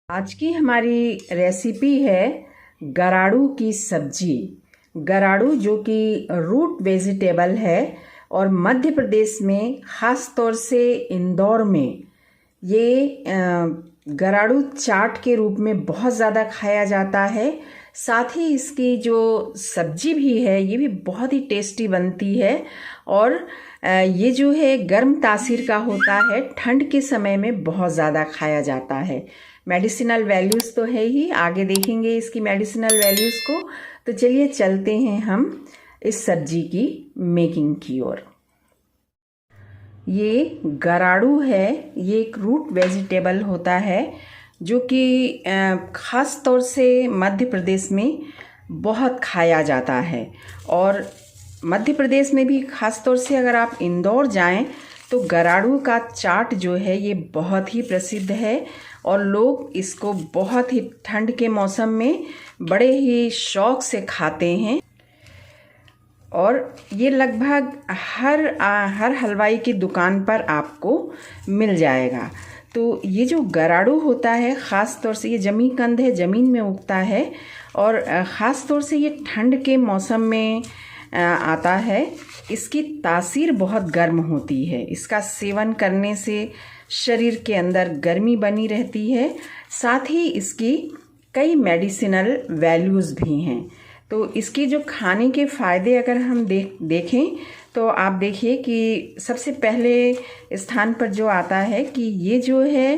आज की हमारी रेसिपी है गराड़ू की सब्जी। गराड़ू जो कि रूट वेजिटेबल है और मध्य प्रदेश में ख़ास तौर से इंदौर में ये गराड़ू चाट के रूप में बहुत ज़्यादा खाया जाता है। साथ ही इसकी जो सब्जी भी है ये भी बहुत ही टेस्टी बनती है और ये जो है गर्म तासीर का होता है, ठंड के समय में बहुत ज़्यादा खाया जाता है। मेडिसिनल वैल्यूज़ तो है ही, आगे देखेंगे इसकी मेडिसिनल वैल्यूज़ को। तो चलिए चलते हैं हम इस सब्जी की मेकिंग की ओर। ये गराड़ू है, ये एक रूट वेजिटेबल होता है जो कि ख़ास तौर से मध्य प्रदेश में बहुत खाया जाता है। और मध्य प्रदेश में भी ख़ास तौर से अगर आप इंदौर जाएं तो गराड़ू का चाट जो है ये बहुत ही प्रसिद्ध है और लोग इसको बहुत ही ठंड के मौसम में बड़े ही शौक़ से खाते हैं। और ये लगभग हर हलवाई की दुकान पर आपको मिल जाएगा। तो ये जो गराड़ू होता है ख़ास तौर से ये जमीकंद है, ज़मीन में उगता है और ख़ास तौर से ये ठंड के मौसम में आता है। इसकी तासीर बहुत गर्म होती है, इसका सेवन करने से शरीर के अंदर गर्मी बनी रहती है। साथ ही इसकी कई मेडिसिनल वैल्यूज़ भी हैं। तो इसके जो खाने के फ़ायदे अगर हम देखें तो आप देखिए कि सबसे पहले स्थान पर जो आता है कि ये जो है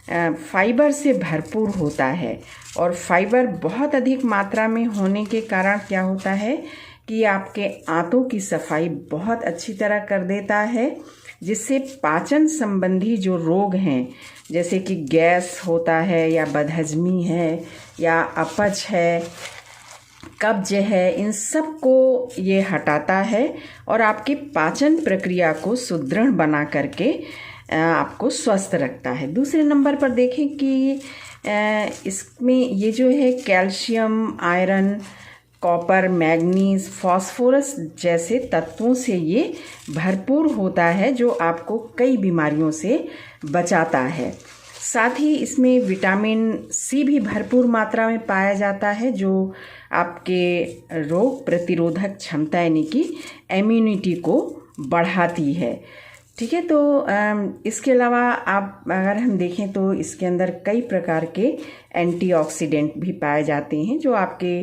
फाइबर से भरपूर होता है और फाइबर बहुत अधिक मात्रा में होने के कारण क्या होता है कि आपके आंतों की सफाई बहुत अच्छी तरह कर देता है, जिससे पाचन संबंधी जो रोग हैं जैसे कि गैस होता है या बदहजमी है या अपच है, कब्ज है, इन सब को ये हटाता है और आपकी पाचन प्रक्रिया को सुदृढ़ बना करके आपको स्वस्थ रखता है। दूसरे नंबर पर देखें कि इसमें ये जो है calcium, iron, copper, manganese, phosphorus जैसे तत्वों से ये भरपूर होता है जो आपको कई बीमारियों से बचाता है। साथ ही इसमें विटामिन सी भी भरपूर मात्रा में पाया जाता है जो आपके रोग प्रतिरोधक क्षमता यानी कि इम्यूनिटी को बढ़ाती है। ठीक है, तो इसके अलावा आप अगर हम देखें तो इसके अंदर कई प्रकार के एंटीऑक्सीडेंट भी पाए जाते हैं जो आपके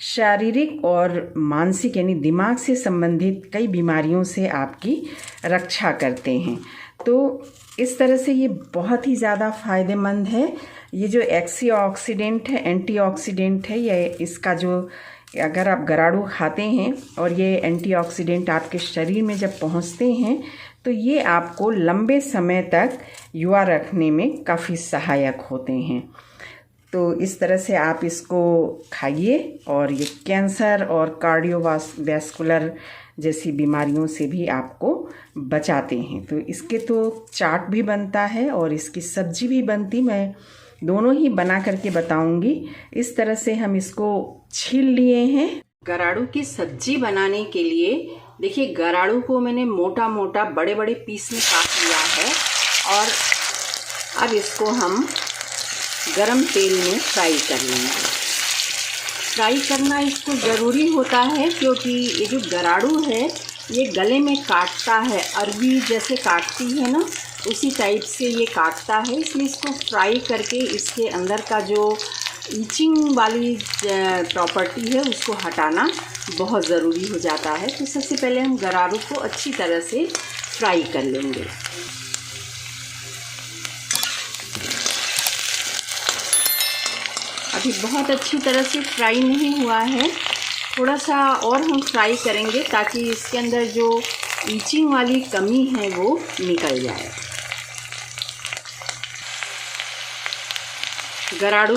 शारीरिक और मानसिक यानी दिमाग से संबंधित कई बीमारियों से आपकी रक्षा करते हैं। तो इस तरह से ये बहुत ही ज़्यादा फ़ायदेमंद है। ये जो एक्सीऑक्सीडेंट है, एंटीऑक्सीडेंट है, ये इसका जो अगर आप गराड़ू खाते हैं और ये एंटीऑक्सीडेंट आपके शरीर में जब पहुंचते हैं तो ये आपको लंबे समय तक युवा रखने में काफ़ी सहायक होते हैं। तो इस तरह से आप इसको खाइए और ये कैंसर और कार्डियोवास्कुलर जैसी बीमारियों से भी आपको बचाते हैं। तो इसके तो चाट भी बनता है और इसकी सब्जी भी बनती, मैं दोनों ही बना करके बताऊंगी। इस तरह से हम इसको छील लिए हैं। गराड़ू की सब्जी बनाने के लिए देखिए गराड़ू को मैंने मोटा मोटा बड़े बड़े पीस में काट लिया है और अब इसको हम गरम तेल में फ्राई कर लेंगे। फ्राई करना इसको ज़रूरी होता है क्योंकि ये जो गराड़ू है ये गले में काटता है, अरबी जैसे काटती है ना उसी टाइप से ये काटता है, इसलिए इसको फ्राई करके इसके अंदर का जो ईचिंग वाली प्रॉपर्टी है उसको हटाना बहुत ज़रूरी हो जाता है। तो सबसे पहले हम गराड़ू को अच्छी तरह से फ्राई कर लेंगे। अभी बहुत अच्छी तरह से फ्राई नहीं हुआ है, थोड़ा सा और हम फ्राई करेंगे ताकि इसके अंदर जो ईचिंग वाली कमी है वो निकल जाए। गराड़ू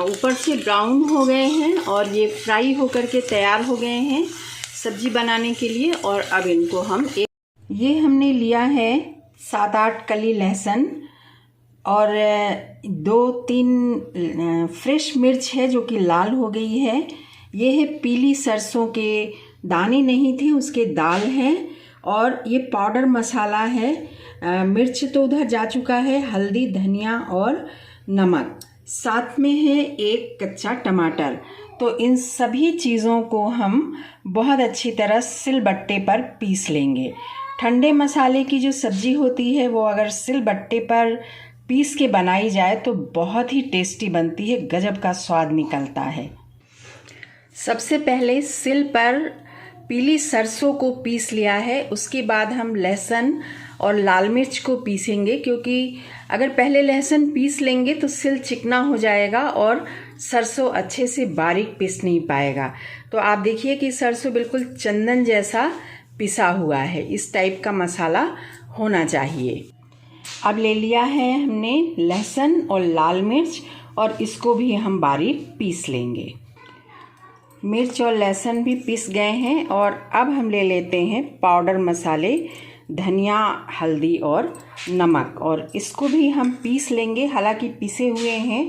ऊपर से ब्राउन हो गए हैं और ये फ्राई होकर के तैयार हो गए हैं सब्जी बनाने के लिए। और अब इनको हम ये हमने लिया है 7-8 कली लहसुन और 2-3 फ्रेश मिर्च है जो कि लाल हो गई है। ये है पीली सरसों के दाने नहीं थे उसके दाल हैं और ये पाउडर मसाला है। मिर्च तो उधर जा चुका है, हल्दी, धनिया और नमक। साथ में है एक कच्चा टमाटर। तो इन सभी चीज़ों को हम बहुत अच्छी तरह सिलबट्टे पर पीस लेंगे। ठंडे मसाले की जो सब्ज़ी होती है वो अगर सिलबट्टे पर पीस के बनाई जाए तो बहुत ही टेस्टी बनती है, गजब का स्वाद निकलता है। सबसे पहले सिल पर पीली सरसों को पीस लिया है। उसके बाद हम लहसुन और लाल मिर्च को पीसेंगे, क्योंकि अगर पहले लहसुन पीस लेंगे तो सिल चिकना हो जाएगा और सरसों अच्छे से बारीक पीस नहीं पाएगा। तो आप देखिए कि सरसों बिल्कुल चंदन जैसा पिसा हुआ है, इस टाइप का मसाला होना चाहिए। अब ले लिया है हमने लहसुन और लाल मिर्च और इसको भी हम बारीक पीस लेंगे। मिर्च और लहसुन भी पीस गए हैं और अब हम ले लेते हैं पाउडर मसाले, धनिया, हल्दी और नमक, और इसको भी हम पीस लेंगे। हालांकि पिसे हुए हैं,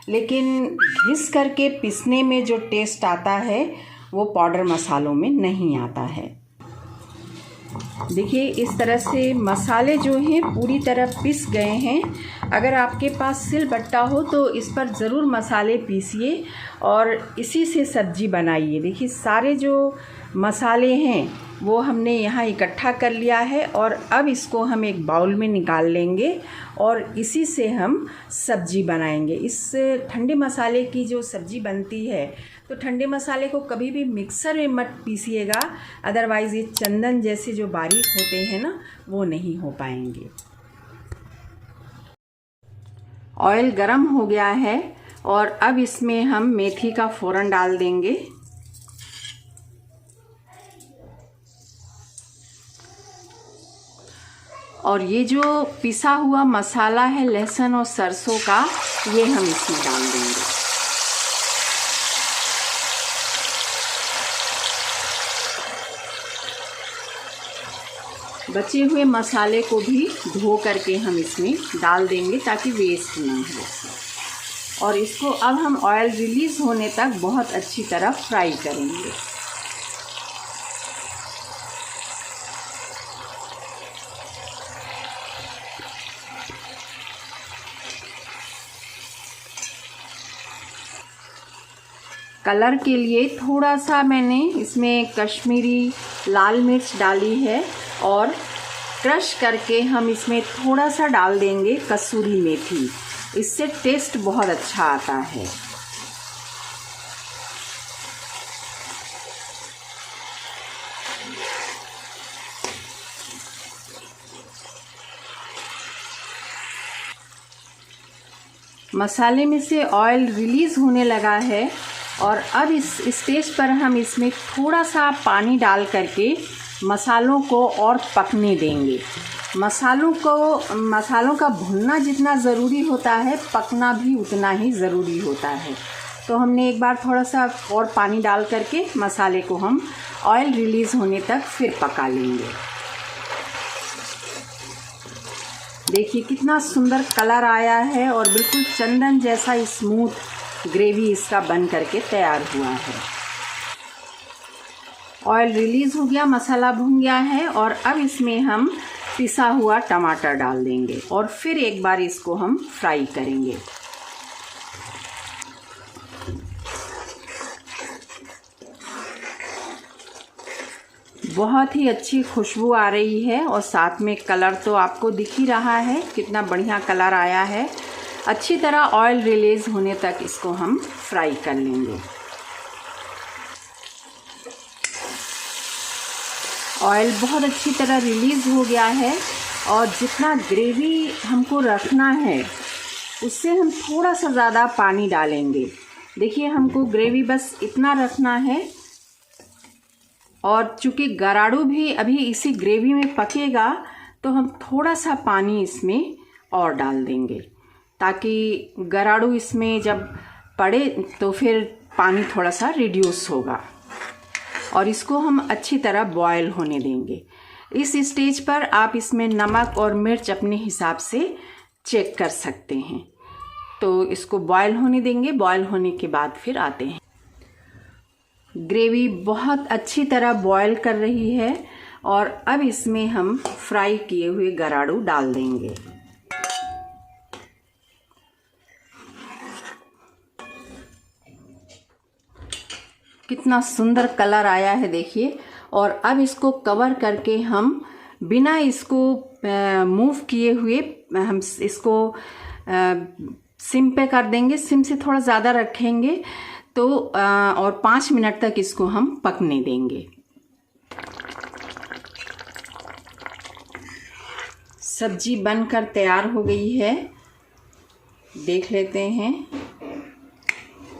लेकिन घिस करके पीसने में जो टेस्ट आता है वो पाउडर मसालों में नहीं आता है। देखिए इस तरह से मसाले जो हैं पूरी तरह पिस गए हैं। अगर आपके पास सिलबट्टा हो तो इस पर ज़रूर मसाले पीसिए और इसी से सब्ज़ी बनाइए। देखिए सारे जो मसाले हैं वो हमने यहाँ इकट्ठा कर लिया है और अब इसको हम एक बाउल में निकाल लेंगे और इसी से हम सब्ज़ी बनाएंगे। इस ठंडे मसाले की जो सब्ज़ी बनती है तो ठंडे मसाले को कभी भी मिक्सर में मत पीसिएगा, अदरवाइज़ ये चंदन जैसे जो बारीक होते हैं ना वो नहीं हो पाएंगे। ऑयल गरम हो गया है और अब इसमें हम मेथी का फ़ोरन डाल देंगे। और ये जो पिसा हुआ मसाला है लहसुन और सरसों का, ये हम इसमें डाल देंगे। बचे हुए मसाले को भी धो करके हम इसमें डाल देंगे ताकि वेस्ट ना हो। और इसको अब हम ऑयल रिलीज़ होने तक बहुत अच्छी तरह फ्राई करेंगे। कलर के लिए थोड़ा सा मैंने इसमें कश्मीरी लाल मिर्च डाली है और क्रश करके हम इसमें थोड़ा सा डाल देंगे कसूरी मेथी, इससे टेस्ट बहुत अच्छा आता है। मसाले में से ऑयल रिलीज़ होने लगा है और अब इस स्टेज पर हम इसमें थोड़ा सा पानी डाल करके मसालों को और पकने देंगे। मसालों का भुनना जितना ज़रूरी होता है, पकना भी उतना ही ज़रूरी होता है। तो हमने एक बार थोड़ा सा और पानी डाल करके मसाले को हम ऑयल रिलीज़ होने तक फिर पका लेंगे। देखिए कितना सुंदर कलर आया है और बिल्कुल चंदन जैसा स्मूथ ग्रेवी इसका बन करके तैयार हुआ है। ऑयल रिलीज़ हो गया, मसाला भुन गया है और अब इसमें हम पिसा हुआ टमाटर डाल देंगे और फिर एक बार इसको हम फ्राई करेंगे। बहुत ही अच्छी खुशबू आ रही है और साथ में कलर तो आपको दिख ही रहा है, कितना बढ़िया कलर आया है। अच्छी तरह ऑयल रिलीज़ होने तक इसको हम फ्राई कर लेंगे। ऑयल बहुत अच्छी तरह रिलीज़ हो गया है और जितना ग्रेवी हमको रखना है उससे हम थोड़ा सा ज़्यादा पानी डालेंगे। देखिए हमको ग्रेवी बस इतना रखना है और चूँकि गराड़ू भी अभी इसी ग्रेवी में पकेगा तो हम थोड़ा सा पानी इसमें और डाल देंगे ताकि गराड़ू इसमें जब पड़े तो फिर पानी थोड़ा सा रिड्यूस होगा और इसको हम अच्छी तरह बॉयल होने देंगे। इस स्टेज पर आप इसमें नमक और मिर्च अपने हिसाब से चेक कर सकते हैं। तो इसको बॉयल होने देंगे, बॉयल होने के बाद फिर आते हैं। ग्रेवी बहुत अच्छी तरह बॉयल कर रही है और अब इसमें हम फ्राई किए हुए गराड़ू डाल देंगे। कितना सुंदर कलर आया है देखिए। और अब इसको कवर करके हम बिना इसको मूव किए हुए हम इसको सिम पे कर देंगे। सिम से थोड़ा ज़्यादा रखेंगे तो और 5 मिनट तक इसको हम पकने देंगे। सब्जी बनकर तैयार हो गई है, देख लेते हैं।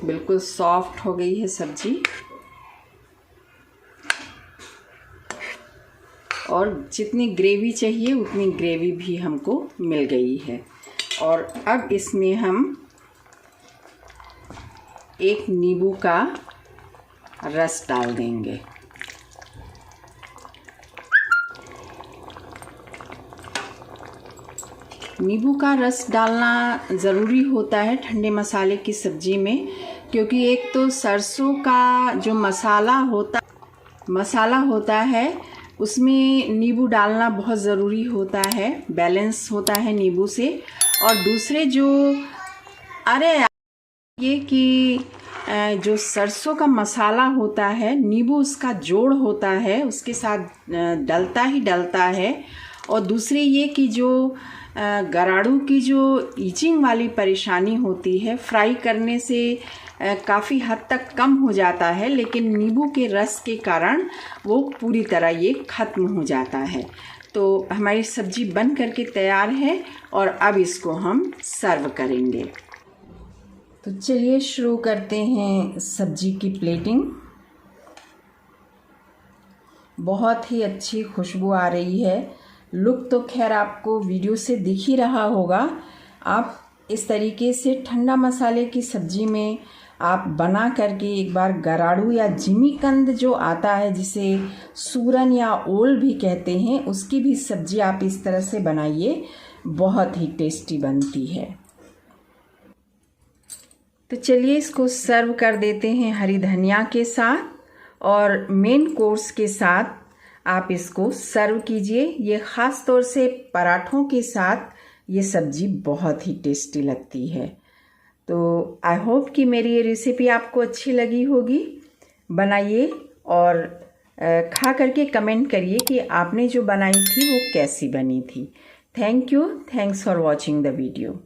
बिल्कुल सॉफ्ट हो गई है सब्जी और जितनी ग्रेवी चाहिए उतनी ग्रेवी भी हमको मिल गई है। और अब इसमें हम 1 नींबू का रस डाल देंगे। नींबू का रस डालना ज़रूरी होता है ठंडे मसाले की सब्ज़ी में, क्योंकि एक तो सरसों का जो मसाला होता है उसमें नींबू डालना बहुत ज़रूरी होता है, बैलेंस होता है नींबू से। और दूसरे ये कि जो सरसों का मसाला होता है, नींबू उसका जोड़ होता है, उसके साथ डलता ही डलता है। और दूसरे ये कि जो गराड़ू की जो ईचिंग वाली परेशानी होती है, फ्राई करने से काफ़ी हद तक कम हो जाता है, लेकिन नींबू के रस के कारण वो पूरी तरह ये ख़त्म हो जाता है। तो हमारी सब्ज़ी बन करके तैयार है और अब इसको हम सर्व करेंगे। तो चलिए शुरू करते हैं सब्ज़ी की प्लेटिंग। बहुत ही अच्छी खुशबू आ रही है। लुक तो खैर आपको वीडियो से दिख ही रहा होगा। आप इस तरीके से ठंडा मसाले की सब्ज़ी में आप बना करके एक बार गराड़ू या जिमीकंद जो आता है, जिसे सूरन या ओल भी कहते हैं, उसकी भी सब्ज़ी आप इस तरह से बनाइए, बहुत ही टेस्टी बनती है। तो चलिए इसको सर्व कर देते हैं हरी धनिया के साथ, और मेन कोर्स के साथ आप इसको सर्व कीजिए। ये ख़ास तौर से पराठों के साथ ये सब्ज़ी बहुत ही टेस्टी लगती है। तो आई होप कि मेरी ये रेसिपी आपको अच्छी लगी होगी। बनाइए और खा करके कमेंट करिए कि आपने जो बनाई थी वो कैसी बनी थी। Thank you, thanks for watching the video.